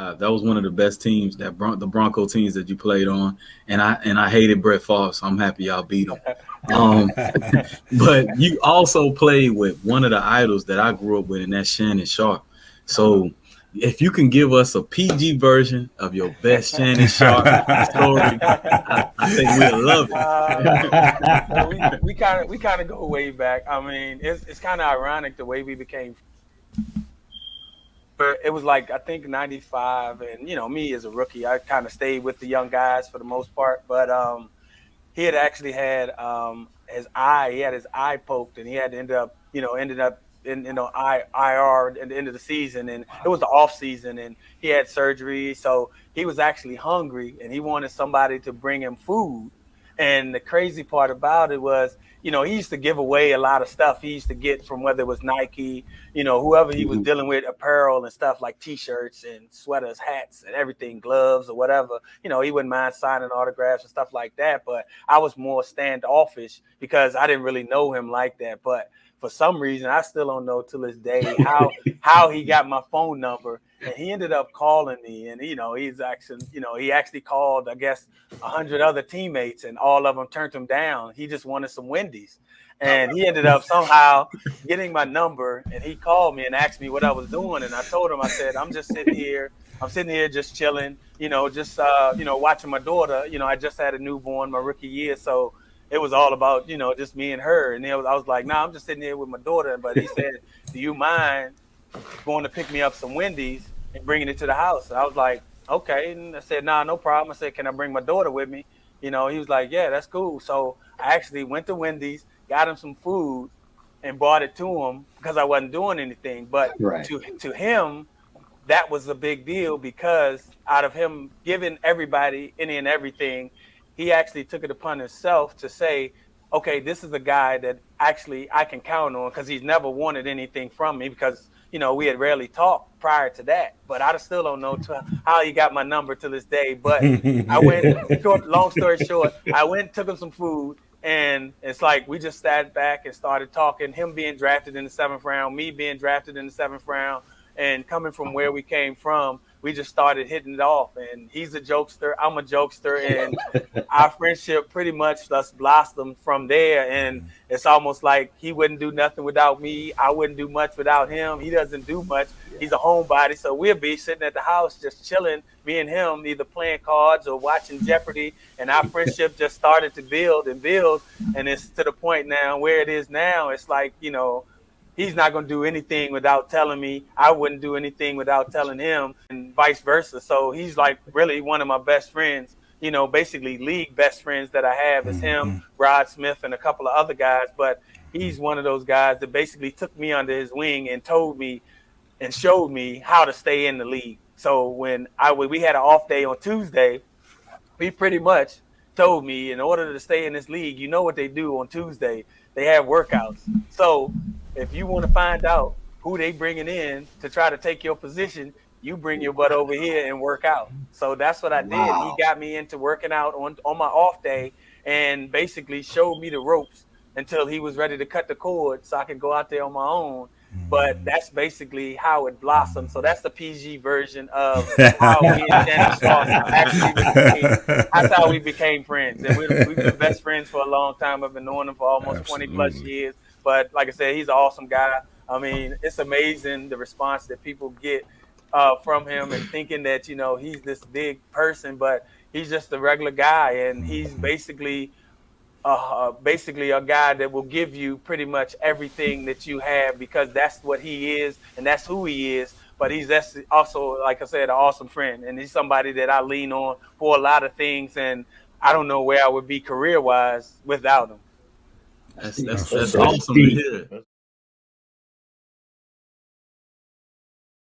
That was one of the best teams the Bronco teams that you played on, and I hated Brett Favre, so I'm happy y'all beat him. Um, but you also played with one of the idols that I grew up with, and that's Shannon Sharpe. So if you can give us a PG version of your best Shannon Sharpe story, I think we'll love So it. we kind of go way back. I mean, it's kind of ironic the way we became. But it was like I think '95, and me as a rookie, I kind of stayed with the young guys for the most part. But he had actually had he had his eye poked, and he had ended up in IR at the end of the season, and it was the off season, and he had surgery, so he was actually hungry, and he wanted somebody to bring him food. And the crazy part about it was, he used to give away a lot of stuff he used to get from whether it was Nike, whoever he was Mhm. dealing with, apparel and stuff like T-shirts and sweaters, hats, and everything, gloves or whatever. He wouldn't mind signing autographs and stuff like that. But I was more standoffish because I didn't really know him like that. But for some reason, I still don't know to this day how he got my phone number. And he ended up calling me, and he actually called, I guess, 100 other teammates, and all of them turned him down. He just wanted some Wendy's, and he ended up somehow getting my number, and he called me and asked me what I was doing, and I told him, I said, I'm just sitting here. I'm sitting here just chilling, just watching my daughter. I just had a newborn my rookie year, so it was all about just me and her. And I was like, nah, I'm just sitting here with my daughter. But he said, do you mind going to pick me up some Wendy's and bringing it to the house? And I was like, okay. And I said, nah, no problem. I said, can I bring my daughter with me? He was like, yeah, that's cool. So I actually went to Wendy's, got him some food, and brought it to him because I wasn't doing anything. But Right. to him, that was a big deal because out of him giving everybody any and everything, he actually took it upon himself to say, okay, this is a guy that actually I can count on because he's never wanted anything from me because, we had rarely talked prior to that. But I still don't know how he got my number to this day. But I went, long story short, I went, took him some food. And it's like we just sat back and started talking. Him being drafted in the seventh round, me being drafted in the seventh round, and coming from where we came from, we just started hitting it off. And he's a jokester, I'm a jokester, and our friendship pretty much just blossomed from there. And it's almost like he wouldn't do nothing without me. I wouldn't do much without him. He doesn't do much. He's a homebody, so we'll be sitting at the house just chilling, me and him, either playing cards or watching Jeopardy. And our friendship just started to build and build. And it's to the point now where it is now. It's like, he's not going to do anything without telling me. I wouldn't do anything without telling him, and vice versa. So he's like really one of my best friends. Basically league best friends that I have is him, Rod Smith, and a couple of other guys. But he's one of those guys that basically took me under his wing and told me and showed me how to stay in the league. So when we had an off day on Tuesday, he pretty much told me in order to stay in this league, you know what they do on Tuesday? They have workouts. So if you want to find out who they bringing in to try to take your position, you bring your butt over here and work out. So that's what I did. He Wow. got me into working out on my off day and basically showed me the ropes until he was ready to cut the cord so I could go out there on my own. But that's basically how it blossomed. So that's the PG version of how me and Shannon Sharpe actually became. That's how we became friends, and we've been best friends for a long time. I've been knowing him for almost 20 plus Absolutely. years. But like I said, he's an awesome guy. I mean, it's amazing the response that people get from him, and thinking that he's this big person, but he's just a regular guy, and he's basically a guy that will give you pretty much everything that you have because that's what he is and that's who he is. But that's also, like I said, an awesome friend, and he's somebody that I lean on for a lot of things. And I don't know where I would be career wise without him. That's Yeah, that's that's that's that's awesome to deep. hear.